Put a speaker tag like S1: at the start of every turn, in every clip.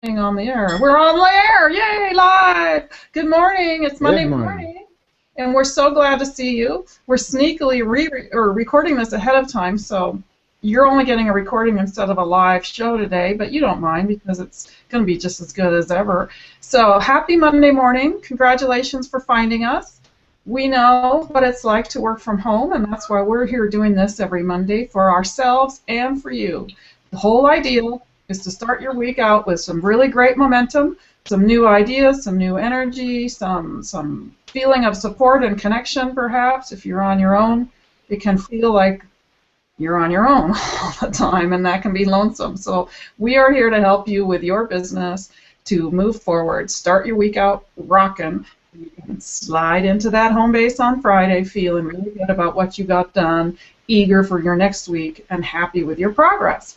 S1: On the air. We're on the air! Yay, live! Good morning. It's
S2: Good
S1: Monday
S2: morning.
S1: morning, and we're so glad to see you. We're sneakily recording this ahead of time, so you're only getting a recording instead of a live show today, but you don't mind because it's going to be just as good as ever. So happy Monday morning. Congratulations for finding us. We know what it's like to work from home, and that's why we're here doing this every Monday for ourselves and for you. The whole idea is to start your week out with some really great momentum, some new ideas, some new energy, some feeling of support and connection perhaps. If you're on your own, it can feel like you're on your own all the time, and that can be lonesome. So we are here to help you with your business to move forward. Start your week out rocking. You can slide into that home base on Friday feeling really good about what you got done, eager for your next week, and happy with your progress.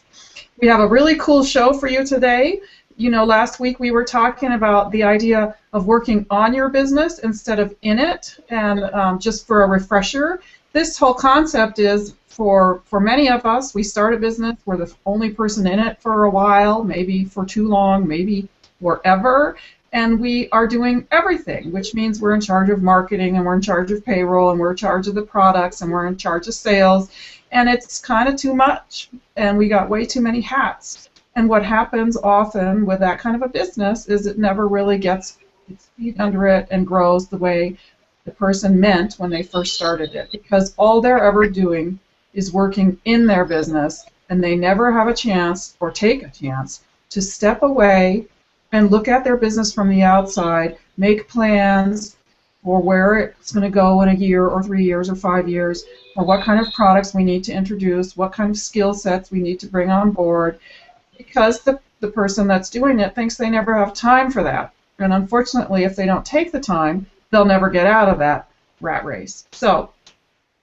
S1: We have a really cool show for you today. You know, last week we were talking about the idea of working on your business instead of in it, and just for a refresher, this whole concept is for many of us, we start a business, we're the only person in it for a while, maybe for too long, maybe forever, and we are doing everything, which means we're in charge of marketing, and we're in charge of payroll, and we're in charge of the products, and we're in charge of sales, and it's kind of too much, and we got way too many hats. And what happens often with that kind of a business is it never really gets its feet under it and grows the way the person meant when they first started it, because all they're ever doing is working in their business, and they never have a chance or take a chance to step away and look at their business from the outside, make plans for where it's going to go in a year or 3 years or 5 years, or what kind of products we need to introduce, what kind of skill sets we need to bring on board, because the person that's doing it thinks they never have time for that. And unfortunately, if they don't take the time, they'll never get out of that rat race. So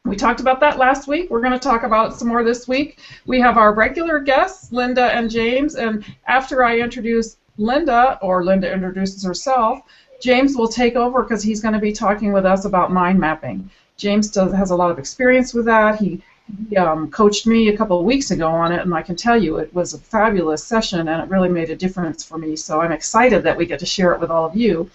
S1: we talked about that last week. We're going to talk about some more this week. We have our regular guests, Linda and James, and after I introduce Linda, or Linda introduces herself, James will take over because he's going to be talking with us about mind mapping. James has a lot of experience with that. He coached me a couple of weeks ago on it, and I can tell you it was a fabulous session, and it really made a difference for me, so I'm excited that we get to share it with all of you.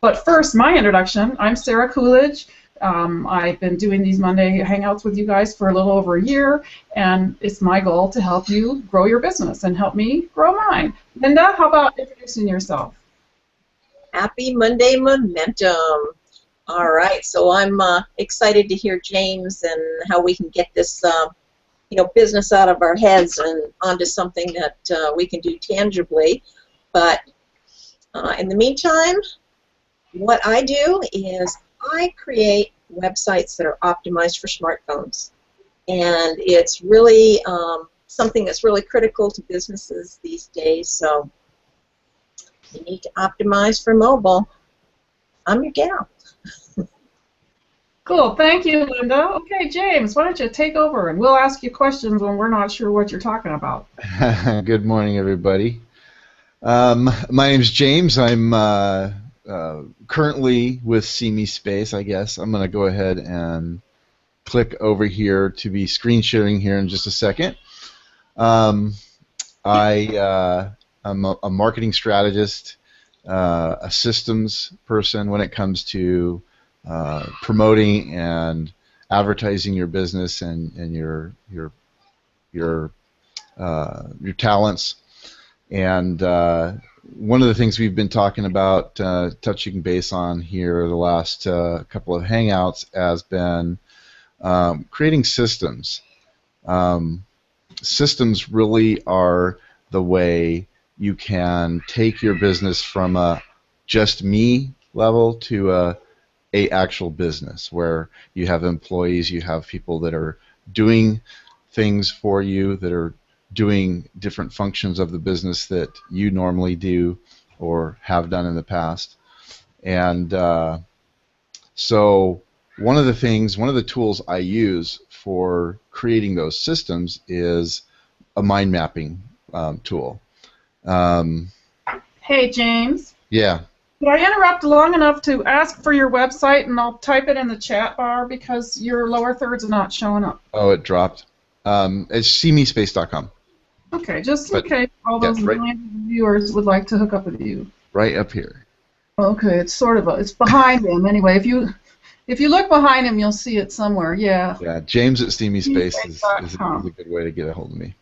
S1: But first, my introduction. I'm Sarah Coolidge. I've been doing these Monday Hangouts with you guys for a little over a year, and it's my goal to help you grow your business and help me grow mine. Linda, how about introducing yourself?
S3: Happy Monday momentum. All right, so I'm excited to hear James and how we can get this business out of our heads and onto something that we can do tangibly. But in the meantime, what I do is I create websites that are optimized for smartphones. And it's really something that's really critical to businesses these days. So you need to optimize for mobile. I'm your gal.
S1: Cool, thank you, Linda. Okay, James, why don't you take over, and we'll ask you questions when we're not sure what you're talking about.
S2: Good morning, everybody. My name's James. I'm currently with See Me Space, I guess. I'm going to go ahead and click over here to be screen sharing here in just a second. I'm a marketing strategist, a systems person when it comes to promoting and advertising your business and your talents. And one of the things we've been talking about, touching base on here the last couple of Hangouts, has been creating systems. Systems really are the way you can take your business from a just me level to a actual business where you have employees, you have people that are doing things for you, that are doing different functions of the business that you normally do or have done in the past. And so one of the tools I use for creating those systems is a mind mapping tool.
S1: Hey, James.
S2: Yeah.
S1: Could I interrupt long enough to ask for your website, and I'll type it in the chat bar because your lower thirds are not showing up.
S2: Oh, it dropped. It's seemespace.com.
S1: Okay, just in
S2: But
S1: case all
S2: yeah,
S1: those millions of viewers would like to hook up with you.
S2: right up here.
S1: Okay, it's sort of it's behind him anyway. If you look behind him, you'll see it somewhere. Yeah.
S2: Yeah, James at Steamy Space is a
S1: Steamyspace.com.
S2: good way to get a hold of me.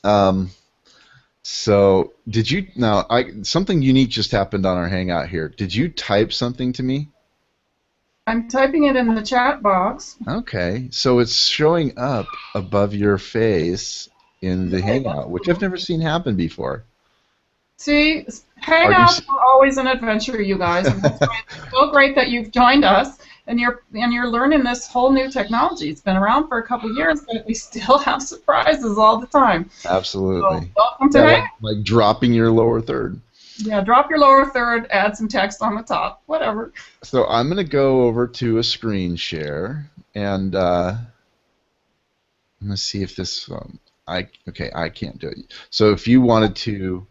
S2: Um, so did you now? Something unique just happened on our hangout here. Did you type something to me?
S1: I'm typing it in the chat box.
S2: Okay, so it's showing up above your face in the hangout, which I've never seen happen before.
S1: See,
S2: Are you?
S1: hangouts are always an adventure, you guys, and that's why it's so great that you've joined us and you're learning this whole new technology. It's been around for a couple years, but we still have surprises all the time. So
S2: Absolutely.
S1: welcome to
S2: Yeah,
S1: Hangout.
S2: like dropping your lower third.
S1: Yeah, drop your lower third, add some text on the top, whatever.
S2: So I'm going to go over to a screen share, and I'm going to see if this. Okay, I can't do it. So if you wanted to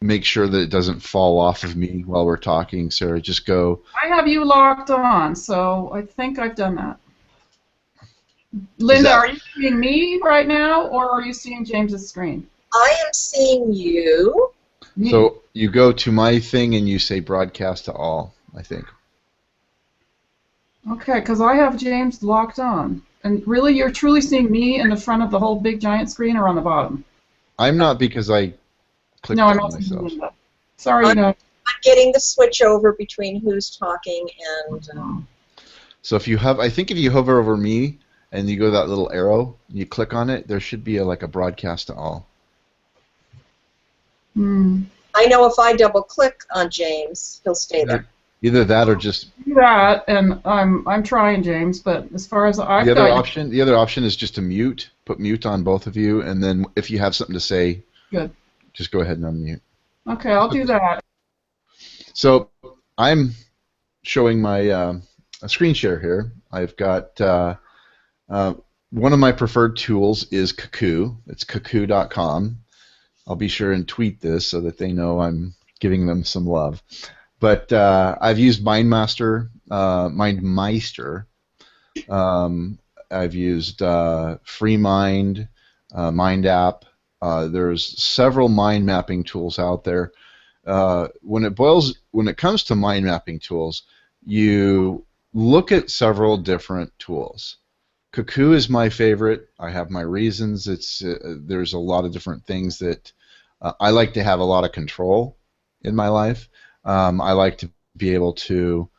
S2: make sure that it doesn't fall off of me while we're talking, Sarah, just go.
S1: I have you locked on, so I think I've done that. Linda, are you seeing me right now, or are you seeing James's screen?
S3: I am seeing you.
S2: So you go to my thing and you say broadcast to all, I think.
S1: Okay, because I have James locked on. And really, you're truly seeing me in the front of the whole big giant screen or on the bottom?
S2: I'm not because I clicked
S1: No, I'm
S2: on
S1: not
S2: myself.
S1: seeing Linda. Sorry, you guys.
S3: I'm getting the switch over between who's talking and.
S2: So if you have, I think if you hover over me and you go to that little arrow, and you click on it, there should be like a broadcast to all.
S3: I know if I double click on James, he'll stay there.
S2: Either that or just
S1: Do that, and I'm trying, James. But as far as I've
S2: the
S1: got,
S2: other option is just to mute. Put mute on both of you, and then if you have something to say,
S1: good.
S2: Just go ahead and unmute.
S1: Okay, I'll do that.
S2: So I'm showing my screen share here. I've got one of my preferred tools is Cuckoo. It's cuckoo.com. I'll be sure and tweet this so that they know I'm giving them some love. But I've used Mindmeister. I've used FreeMind, MindApp. There's several mind mapping tools out there. When it comes to mind mapping tools, you look at several different tools. Cuckoo is my favorite. I have my reasons. There's a lot of different things that I like to have a lot of control in my life. I like to be able to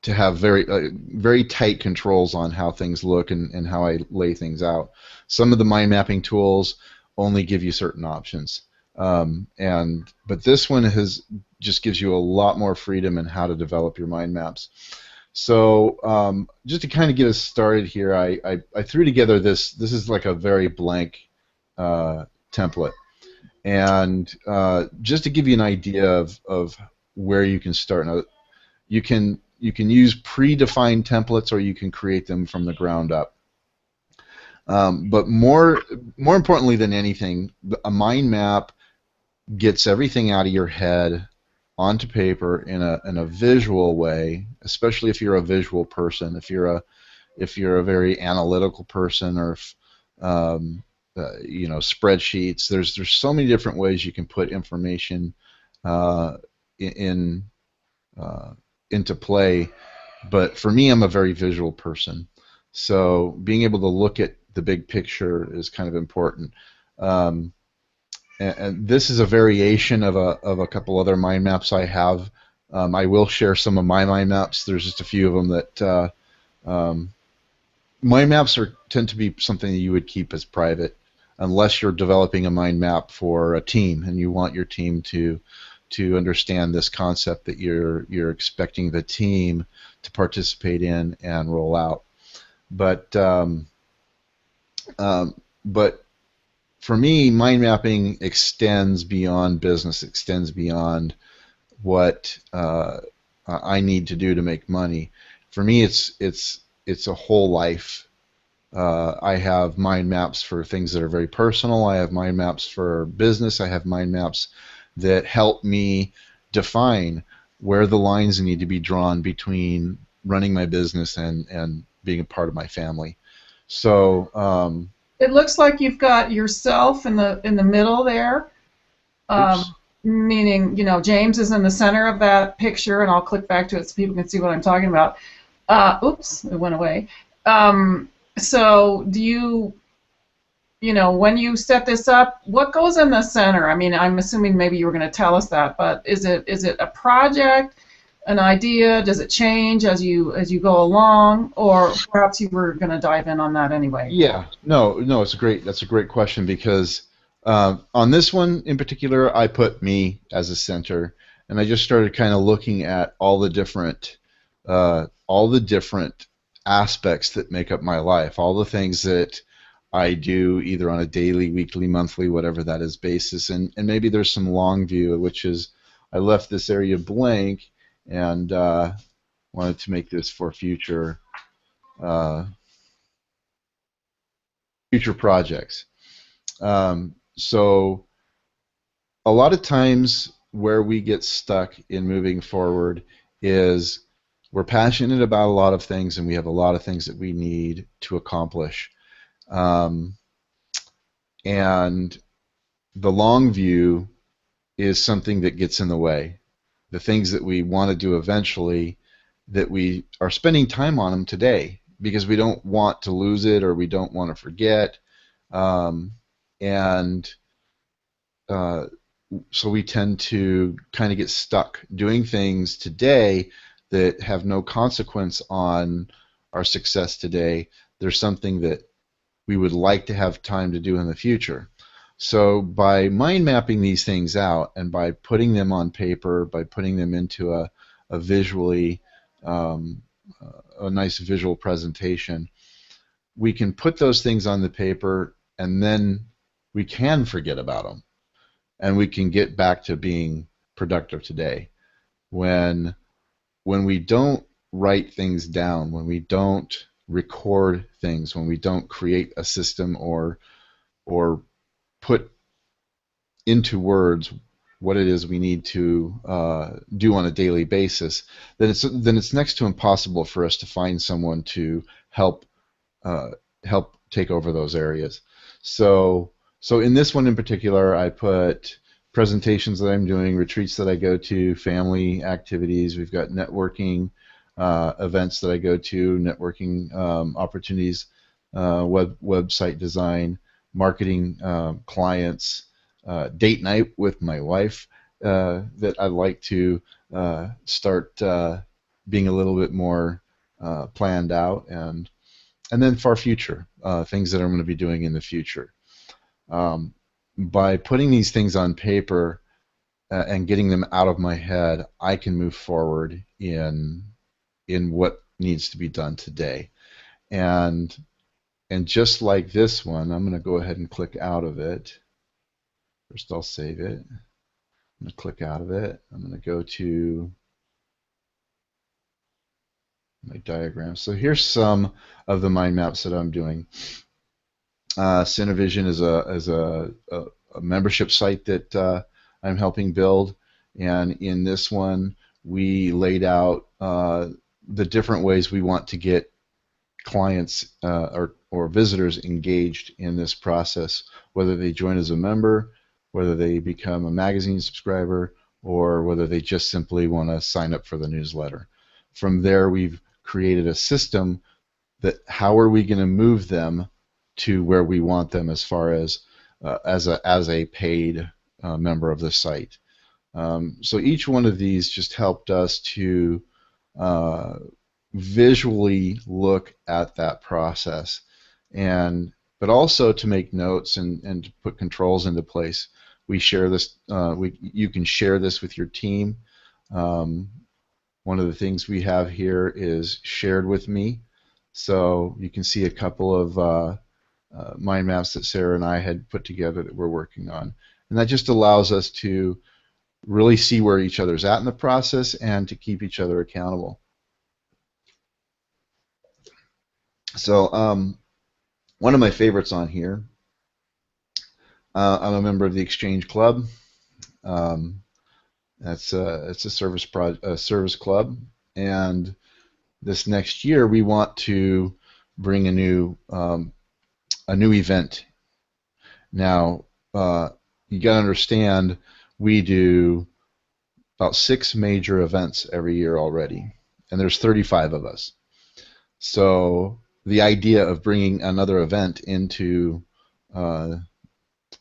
S2: have very tight controls on how things look and how I lay things out. Some of the mind mapping tools only give you certain options, but this one just gives you a lot more freedom in how to develop your mind maps. So just to kind of get us started here, I threw together this. This is like a very blank template, and just to give you an idea of where you can start. Now, you can use predefined templates, or you can create them from the ground up. But more importantly than anything, a mind map gets everything out of your head onto paper in a visual way, especially if you're a visual person. If you're a very analytical person, or if, spreadsheets. There's so many different ways you can put information into play. But for me, I'm a very visual person, so being able to look at the big picture is kind of important. And this is a variation of a couple other mind maps I have. I will share some of my mind maps. There's just a few of them that mind maps tend to be something that you would keep as private, unless you're developing a mind map for a team and you want your team to understand this concept that you're expecting the team to participate in and roll out. But for me, mind mapping extends beyond business, extends beyond what I need to do to make money. For me, it's a whole life. I have mind maps for things that are very personal. I have mind maps for business. I have mind maps that help me define where the lines need to be drawn between running my business and being a part of my family. So
S1: It looks like you've got yourself in the middle there.
S2: oops.
S1: Meaning, James is in the center of that picture, and I'll click back to it so people can see what I'm talking about. Oops, it went away. So do when you set this up, what goes in the center? I mean, I'm assuming maybe you were going to tell us that, but is it a project, an idea? Does it change as you go along, or perhaps you were going to dive in on that anyway?
S2: Yeah, no, that's a great question because on this one in particular, I put me as a center, and I just started kind of looking at all the different aspects that make up my life, all the things that I do either on a daily, weekly, monthly, whatever that is basis, and maybe there's some long view, which is I left this area blank and wanted to make this for uh, future projects. So a lot of times where we get stuck in moving forward is we're passionate about a lot of things and we have a lot of things that we need to accomplish. Um, and the long view is something that gets in the way. The things that we want to do eventually, that we are spending time on them today because we don't want to lose it or we don't want to forget. Um, and uh, so we tend to kind of get stuck doing things today that have no consequence on our success today. There's something that we would like to have time to do in the future. So by mind mapping these things out and by putting them on paper, by putting them into a visually, um, a nice visual presentation, we can put those things on the paper and then we can forget about them and we can get back to being productive today. When we don't write things down, when we don't record things, when we don't create a system or put into words what it is we need to do on a daily basis, then it's next to impossible for us to find someone to help uh, help take over those areas. So in this one in particular, I put presentations that I'm doing, retreats that I go to, family activities. We've got networking events that I go to, networking opportunities, website design, marketing clients, date night with my wife that I'd like to start being a little bit more planned out, and then far future things that I'm going to be doing in the future. Um, by putting these things on paper and getting them out of my head, I can move forward in what needs to be done today. And just like this one, I'm going to go ahead and click out of it. First, I'll save it. I'm going to click out of it. I'm going to go to my diagram. So here's some of the mind maps that I'm doing. Cinevision is a membership site that I'm helping build, and in this one we laid out the different ways we want to get clients or visitors engaged in this process, whether they join as a member, whether they become a magazine subscriber, or whether they just simply want to sign up for the newsletter. From there, we've created a system that how are we going to move them to where we want them as far as a paid member of the site. So each one of these just helped us to visually look at that process, but also to make notes and to put controls into place. We share this. You can share this with your team. One of the things we have here is shared with me, so you can see a couple of mind maps that Sarah and I had put together that we're working on, and that just allows us to really see where each other's at in the process and to keep each other accountable. So one of my favorites on here, I'm a member of the Exchange Club. It's a service club, and this next year we want to bring a new event. Now, you got to understand, we do about 6 major events every year already, and there's 35 of us. So the idea of bringing another event into to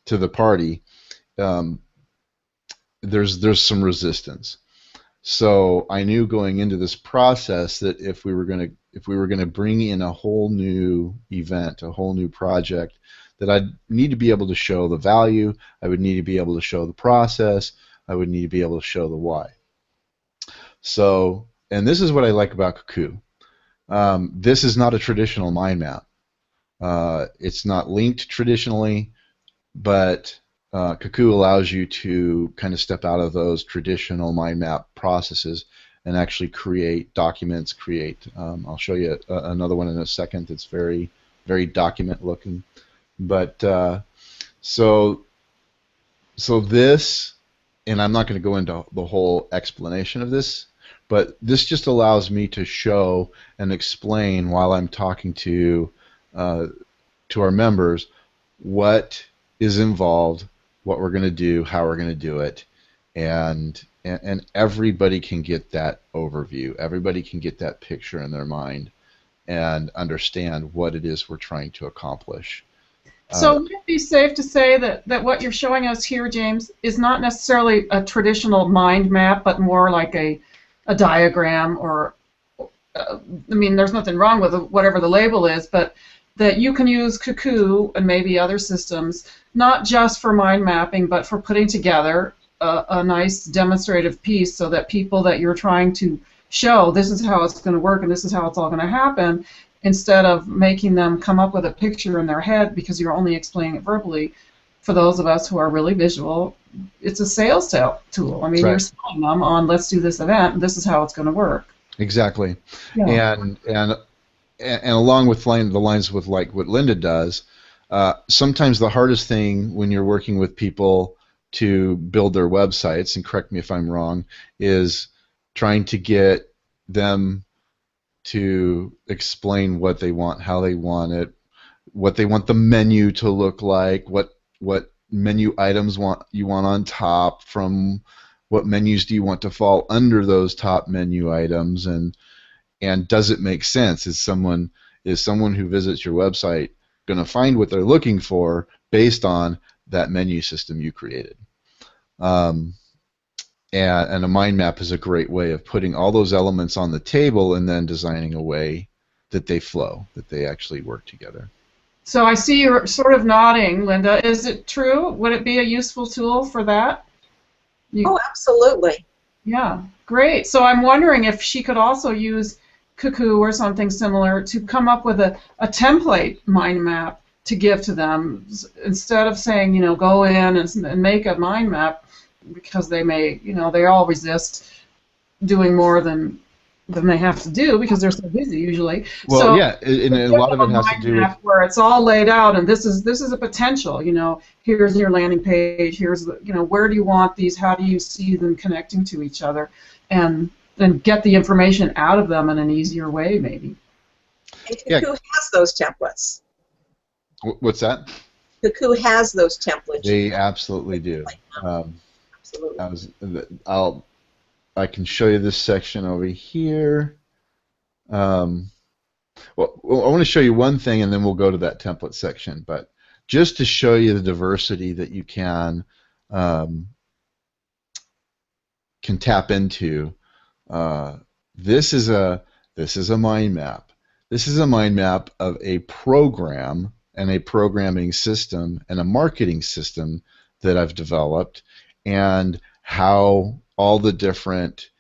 S2: the party, there's some resistance. So I knew going into this process that if we were gonna bring in a whole new event, a whole new project, that I'd need to be able to show the value, I would need to be able to show the process, I would need to be able to show the why. So, and this is what I like about Cuckoo. This is not a traditional mind map. It's not linked traditionally, but Cuckoo allows you to kind of step out of those traditional mind map processes and actually create documents. I'll show you another one in a second that's very, very document looking. But so this, and I'm not going to go into the whole explanation of this, but this just allows me to show and explain while I'm talking to our members what is involved, what we're going to do, how we're going to do it, and everybody can get that overview. Everybody can get that picture in their mind and understand what it is we're trying to accomplish.
S1: So would it be safe to say that what you're showing us here, James, is not necessarily a traditional mind map, but more like a diagram, or I mean, there's nothing wrong with whatever the label is, but that you can use Cuckoo and maybe other systems, not just for mind mapping, but for putting together a nice demonstrative piece so that people that you're trying to show this is how it's going to work and this is how it's all going to happen, instead of making them come up with a picture in their head because you're only explaining it verbally. For those of us who are really visual, it's a sales tool. I mean, right. You're selling them on, let's do this event, and this is how it's going to work.
S2: Exactly.
S1: Yeah.
S2: And along with the lines with like what Linda does, sometimes the hardest thing when you're working with people to build their websites, and correct me if I'm wrong, is trying to get them to explain what they want, how they want it, what they want the menu to look like, what menu items you want on top, from what menus do you want to fall under those top menu items, and does it make sense? Is someone who visits your website going to find what they're looking for based on that menu system you created? And a mind map is a great way of putting all those elements on the table and then designing a way that they flow, that they actually work together.
S1: So I see you're sort of nodding, Linda. Is it true? Would it be a useful tool for that?
S3: Oh, absolutely.
S1: Yeah, great. So I'm wondering if she could also use Cuckoo or something similar to come up with a template mind map to give to them, instead of saying, go in and make a mind map, because they may, they all resist doing more than they have to do because they're so busy usually.
S2: Well,
S1: so,
S2: yeah, and a lot of it has to do with
S1: where it's all laid out, and this is a potential. Here's your landing page. Here's where do you want these? How do you see them connecting to each other, and then get the information out of them in an easier way, maybe.
S3: And Cuckoo has those templates.
S2: What's that?
S3: Cuckoo has those templates.
S2: They absolutely do.
S3: Absolutely.
S2: I can show you this section over here. Well, I want to show you one thing, and then we'll go to that template section. But just to show you the diversity that you can tap into, this is a mind map. This is a mind map of a program and a programming system and a marketing system that I've developed, and how all the different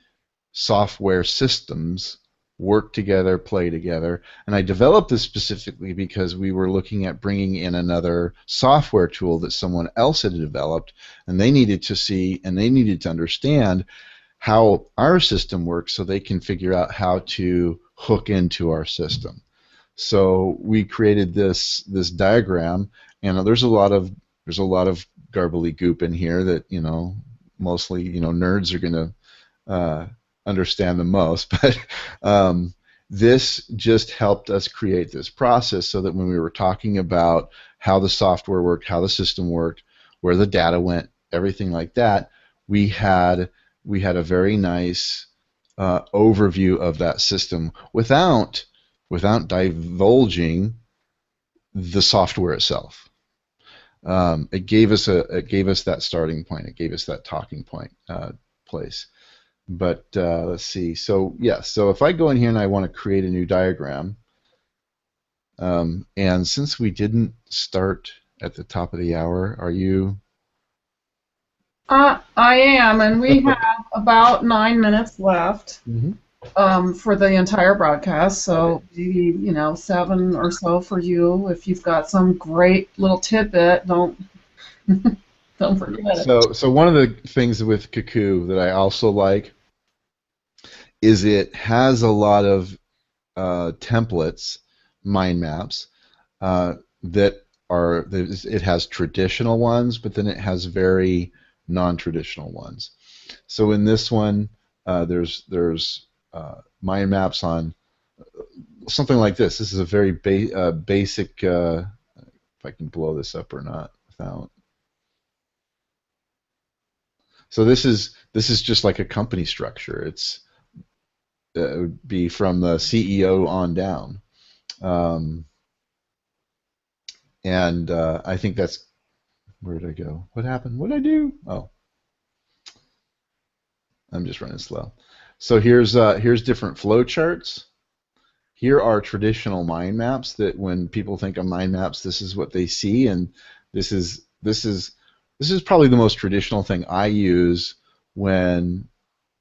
S2: software systems work together, play together. And I developed this specifically because we were looking at bringing in another software tool that someone else had developed, and they needed to see and they needed to understand how our system works so they can figure out how to hook into our system. So we created this diagram, and there's a lot of garbly-goop in here that mostly nerds are going to understand the most. But This just helped us create this process so that when we were talking about how the software worked, how the system worked, where the data went, everything like that, we had a very nice overview of that system without divulging the software itself. It gave us that starting point. It gave us that talking point place. But let's see. So yeah. So if I go in here and I want to create a new diagram, and since we didn't start at the top of the hour, are you?
S1: I am, and we have about 9 minutes left. For the entire broadcast, so maybe 7 or so for you. If you've got some great little tidbit, don't forget it.
S2: So one of the things with Cuckoo that I also like is it has a lot of templates, mind maps it has traditional ones, but then it has very non-traditional ones. So in this one, there's mind maps on something like this. This is a very basic. If I can blow this up or not without. So this is just like a company structure. It would be from the CEO on down, and I think that's where did I go? What happened? What did I do? Oh, I'm just running slow. So here's different flow charts. Here are traditional mind maps that when people think of mind maps, this is what they see, and this is probably the most traditional thing I use when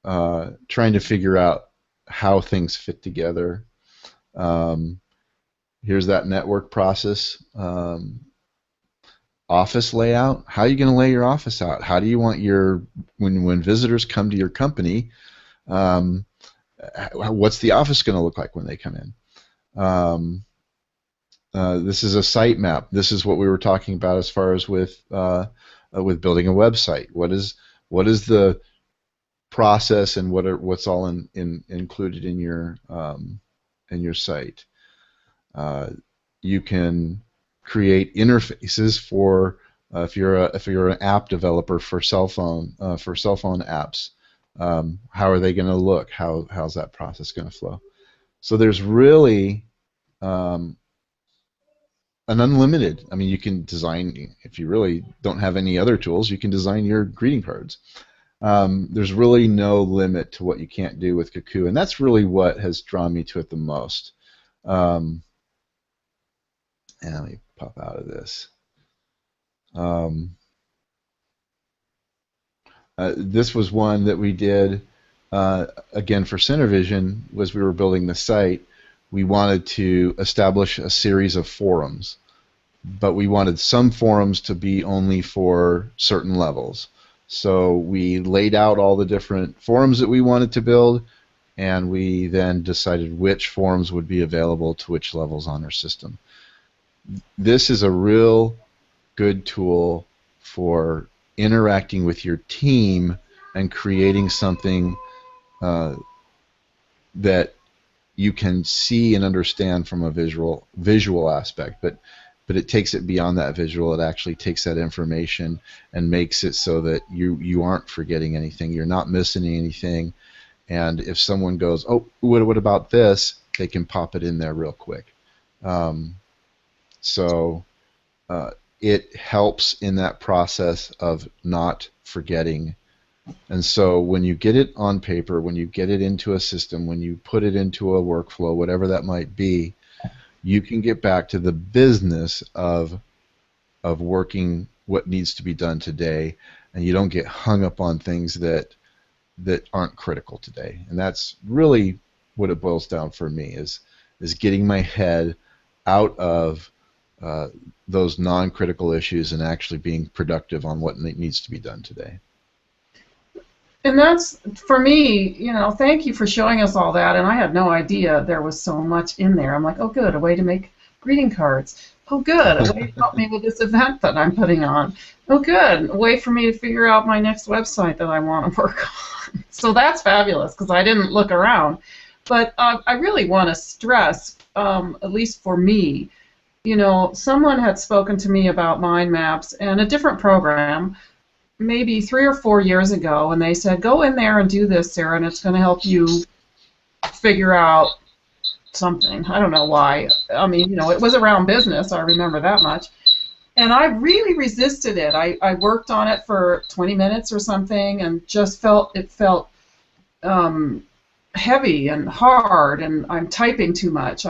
S2: trying to figure out how things fit together. Here's that network process. Office layout. How are you going to lay your office out? How do you want when visitors come to your company? What's the office going to look like when they come in? This is a site map. This is what we were talking about as far as with building a website. What is the process and what's all included in your site? You can create interfaces for if you're an app developer for cell phone apps. How are they going to look? How's that process going to flow? So there's really an unlimited. I mean, you can design, if you really don't have any other tools, you can design your greeting cards. There's really no limit to what you can't do with Cuckoo, and that's really what has drawn me to it the most. And let me pop out of this. This was one that we did again for CenterVision. Was we were building the site, we wanted to establish a series of forums, but we wanted some forums to be only for certain levels. So we laid out all the different forums that we wanted to build, and we then decided which forums would be available to which levels on our system. This is a real good tool for interacting with your team and creating something that you can see and understand from a visual aspect, but it takes it beyond that visual. It actually takes that information and makes it so that you aren't forgetting anything, you're not missing anything, and if someone goes, oh, what about this, they can pop it in there real quick. So it helps in that process of not forgetting. And so when you get it on paper, when you get it into a system, when you put it into a workflow, whatever that might be, you can get back to the business of working what needs to be done today, and you don't get hung up on things that aren't critical today. And that's really what it boils down for me, is getting my head out of those non-critical issues and actually being productive on what needs to be done today.
S1: And that's, for me, thank you for showing us all that, and I had no idea there was so much in there. I'm like, oh good, a way to make greeting cards. Oh good, a way to help me with this event that I'm putting on. Oh good, a way for me to figure out my next website that I want to work on. So that's fabulous, because I didn't look around. But I really want to stress, at least for me, someone had spoken to me about mind maps and a different program maybe 3 or 4 years ago, and they said, go in there and do this, Sarah, and it's going to help you figure out something. I don't know why. I mean, it was around business. I remember that much. And I really resisted it. I worked on it for 20 minutes or something and just felt um, heavy and hard, and I'm typing too much.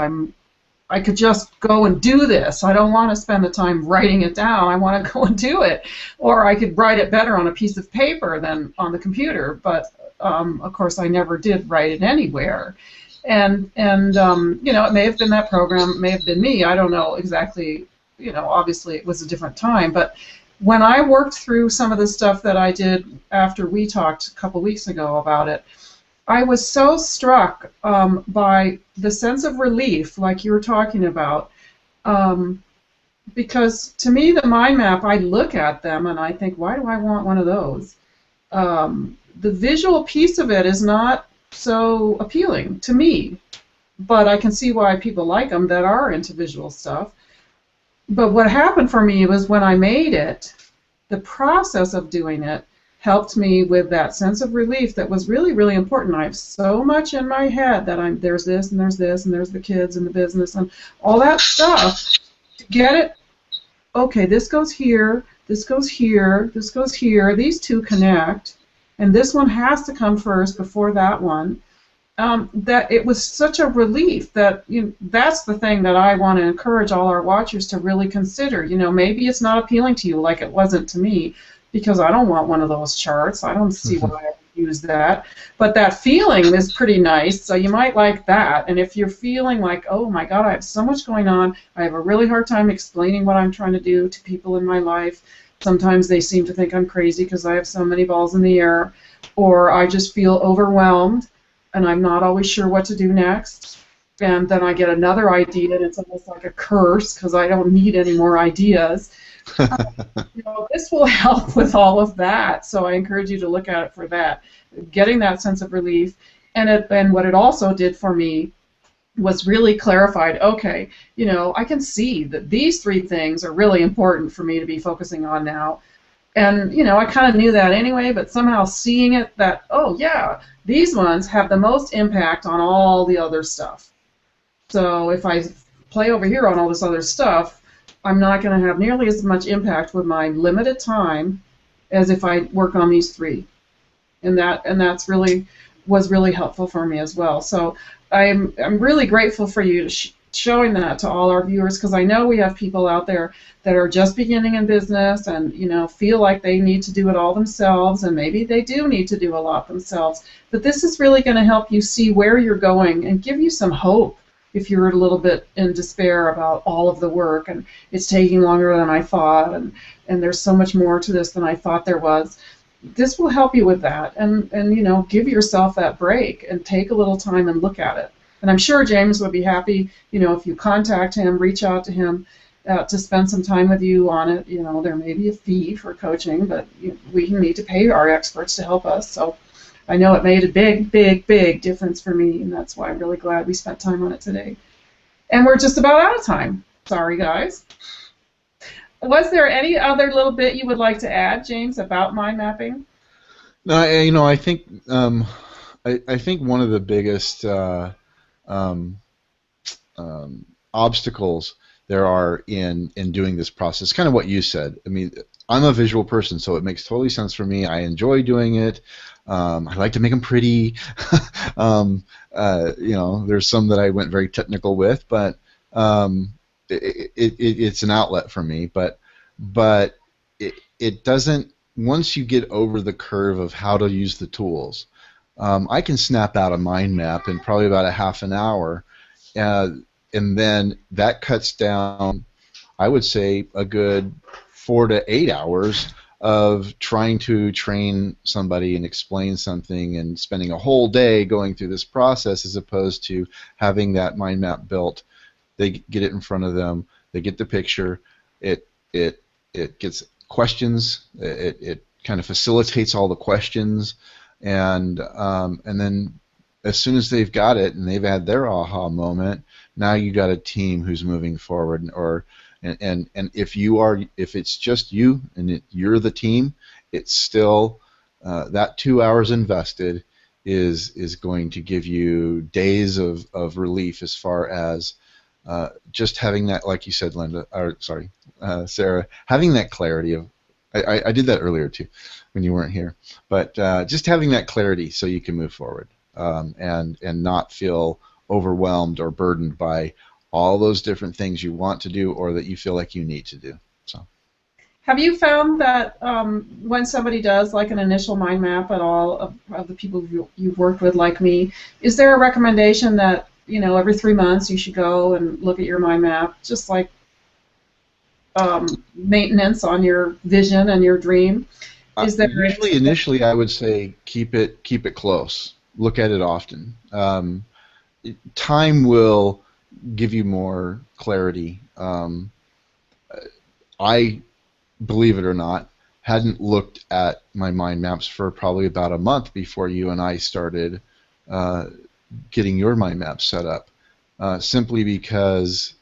S1: I could just go and do this. I don't want to spend the time writing it down. I want to go and do it. Or I could write it better on a piece of paper than on the computer. But, of course, I never did write it anywhere. And it may have been that program. It may have been me. I don't know exactly. Obviously it was a different time. But when I worked through some of the stuff that I did after we talked a couple weeks ago about it, I was so struck by the sense of relief, like you were talking about, because to me, the mind map, I look at them and I think, why do I want one of those? The visual piece of it is not so appealing to me, but I can see why people like them that are into visual stuff. But what happened for me was when I made it, the process of doing it helped me with that sense of relief that was really, really important. I have so much in my head that there's this and there's this and there's the kids and the business and all that stuff. To get it, okay, this goes here, this goes here, this goes here, these two connect, and this one has to come first before that one. That it was such a relief that that's the thing that I want to encourage all our watchers to really consider. Maybe it's not appealing to you like it wasn't to me, because I don't want one of those charts. I don't see why I would use that. But that feeling is pretty nice, so you might like that. And if you're feeling like, oh my God, I have so much going on, I have a really hard time explaining what I'm trying to do to people in my life. Sometimes they seem to think I'm crazy because I have so many balls in the air, or I just feel overwhelmed and I'm not always sure what to do next. And then I get another idea, and it's almost like a curse because I don't need any more ideas. This will help with all of that, so I encourage you to look at it for that, getting that sense of relief. And what it also did for me was really clarified, okay, I can see that these three things are really important for me to be focusing on now. And, I kind of knew that anyway, but somehow seeing it that, oh, yeah, these ones have the most impact on all the other stuff. So if I play over here on all this other stuff, I'm not going to have nearly as much impact with my limited time as if I work on these three. And that's really was really helpful for me as well. So I'm really grateful for you showing that to all our viewers, because I know we have people out there that are just beginning in business and feel like they need to do it all themselves, and maybe they do need to do a lot themselves. But this is really going to help you see where you're going and give you some hope if you're a little bit in despair about all of the work and it's taking longer than I thought, and there's so much more to this than I thought there was. This will help you with that, and give yourself that break and take a little time and look at it. And I'm sure James would be happy, if you contact him, reach out to him to spend some time with you on it. There may be a fee for coaching, but we need to pay our experts to help us. So I know it made a big, big, big difference for me, and that's why I'm really glad we spent time on it today. And we're just about out of time. Sorry, guys. Was there any other little bit you would like to add, James, about mind mapping?
S2: No, I think I think one of the biggest obstacles there are in doing this process, kind of what you said. I mean, I'm a visual person, so it makes totally sense for me. I enjoy doing it. I like to make them pretty. There's some that I went very technical with, but it's an outlet for me. But it doesn't. Once you get over the curve of how to use the tools, I can snap out a mind map in probably about a half an hour, and then that cuts down, I would say, a good 4 to 8 hours of trying to train somebody and explain something and spending a whole day going through this process, as opposed to having that mind map built. They get it in front of them, they get the picture, it gets questions, it kind of facilitates all the questions, and then as soon as they've got it and they've had their aha moment, now you got a team who's moving forward. And if it's just you and you're the team, it's still that 2 hours invested is going to give you days of relief as far as just having that, like you said, Linda, or sorry, Sarah, having that clarity of, I did that earlier too when you weren't here, but just having that clarity so you can move forward and not feel overwhelmed or burdened by all those different things you want to do or that you feel like you need to do. So.
S1: Have you found that when somebody does like an initial mind map at all of the people you've worked with, like me, is there a recommendation that, you know, every 3 months you should go and look at your mind map, just like maintenance on your vision and your dream? Is there
S2: usually initially I would say keep it close. Look at it often. Time will give you more clarity. I, believe it or not, hadn't looked at my mind maps for probably about a month before you and I started getting your mind map set up, simply because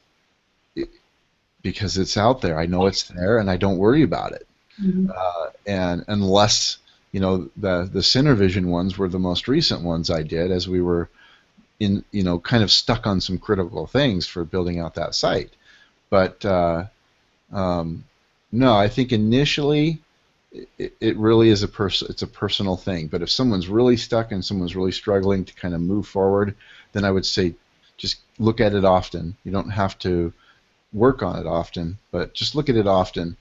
S2: it's out there. I know it's there, and I don't worry about it. Mm-hmm. And unless, you know, the Cinevision ones were the most recent ones I did, as we were in, you know, kind of stuck on some critical things for building out that site. But no, I think initially it really is it's a personal thing. But if someone's really stuck and someone's really struggling to kind of move forward, then I would say just look at it often. You don't have to work on it often, but just look at it often.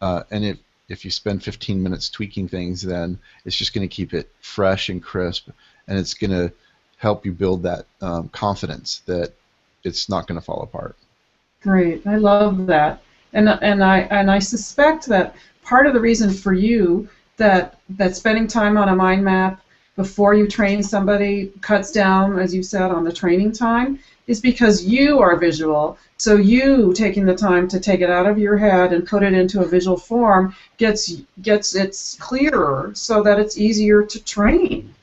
S2: And if you spend 15 minutes tweaking things, then it's just going to keep it fresh and crisp, and it's going to help you build that confidence that it's not going to fall apart.
S1: Great, I love that, and I suspect that part of the reason for you that spending time on a mind map before you train somebody cuts down, as you said, on the training time, is because you are visual. So you taking the time to take it out of your head and put it into a visual form gets it clearer, so that it's easier to train.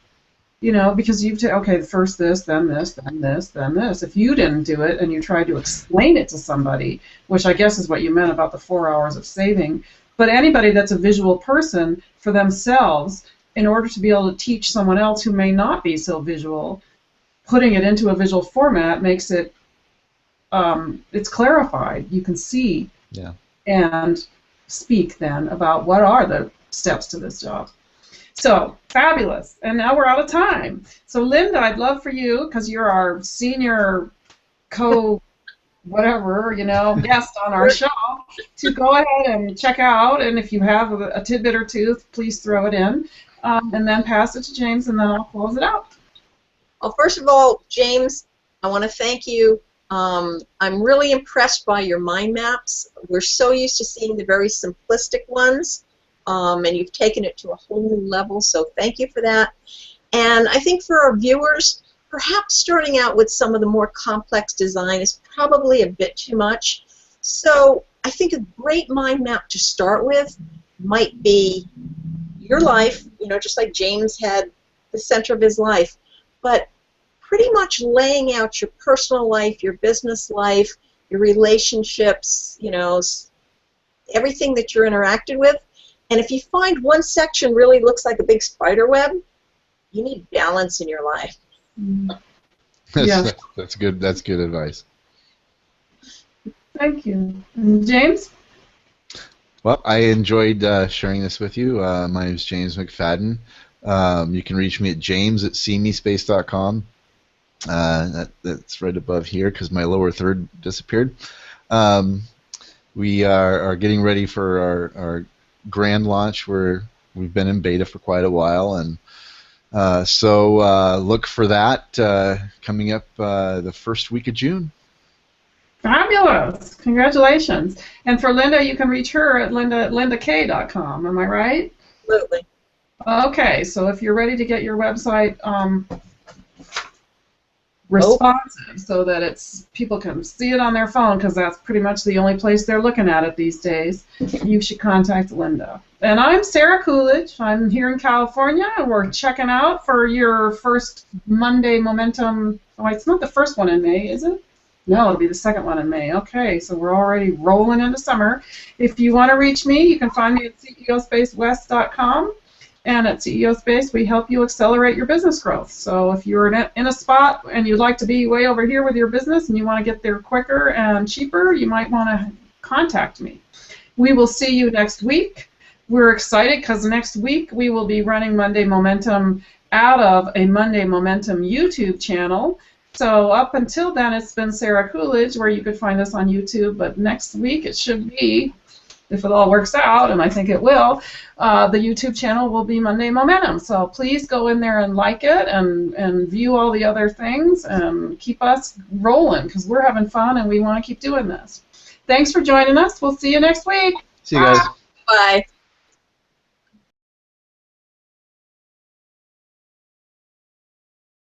S1: You know, because you've okay, first this, then this, then this, then this. If you didn't do it and you tried to explain it to somebody, which I guess is what you meant about the 4 hours of saving, but anybody that's a visual person for themselves, in order to be able to teach someone else who may not be so visual, putting it into a visual format makes it, it's clarified. You can see and speak then about what are the steps to this job. So, fabulous. And now we're out of time. So, Linda, I'd love for you, because you're our senior whatever, you know, guest on our show, to go ahead and check out, and if you have a tidbit or two, please throw it in, and then pass it to James, and then I'll close it out.
S3: Well, first of all, James, I want to thank you. I'm really impressed by your mind maps. We're so used to seeing the very simplistic ones, and you've taken it to a whole new level, so thank you for that. And I think for our viewers, perhaps starting out with some of the more complex design is probably a bit too much. So I think a great mind map to start with might be your life, you know, just like James had the center of his life, but pretty much laying out your personal life, your business life, your relationships, you know, everything that you're interacted with. And if you find one section really looks like a big spider web, you need balance in your life.
S2: That's good. That's good advice.
S1: Thank you. And James?
S2: Well, I enjoyed sharing this with you. My name is James McFadden. You can reach me at james@seemespace.com. That's right above here because my lower third disappeared. We are getting ready for our grand launch. We've been in beta for quite a while, and so look for that coming up the first week of June.
S1: Fabulous! Congratulations. And for Linda, you can reach her at lindak.com. Am I right?
S3: Absolutely.
S1: Okay, so if you're ready to get your website responsive so that people can see it on their phone, because that's pretty much the only place they're looking at it these days. You should contact Linda. And I'm Sarah Coolidge. I'm here in California, and we're checking out for your first Monday Momentum. Oh, it's not the first one in May, is it? No, it'll be the second one in May. Okay, so we're already rolling into summer. If you want to reach me, you can find me at ceospacewest.com. And at CEO Space, we help you accelerate your business growth. So if you're in a spot and you'd like to be way over here with your business and you want to get there quicker and cheaper, you might want to contact me. We will see you next week. We're excited because next week we will be running Monday Momentum out of a Monday Momentum YouTube channel. So up until then, it's been Sarah Coolidge, where you could find us on YouTube. But next week it should be, if it all works out, and I think it will, the YouTube channel will be Monday Momentum. So please go in there and like it and view all the other things and keep us rolling, because we're having fun and we want to keep doing this. Thanks for joining us. We'll see you next week.
S2: See you guys.
S3: Bye.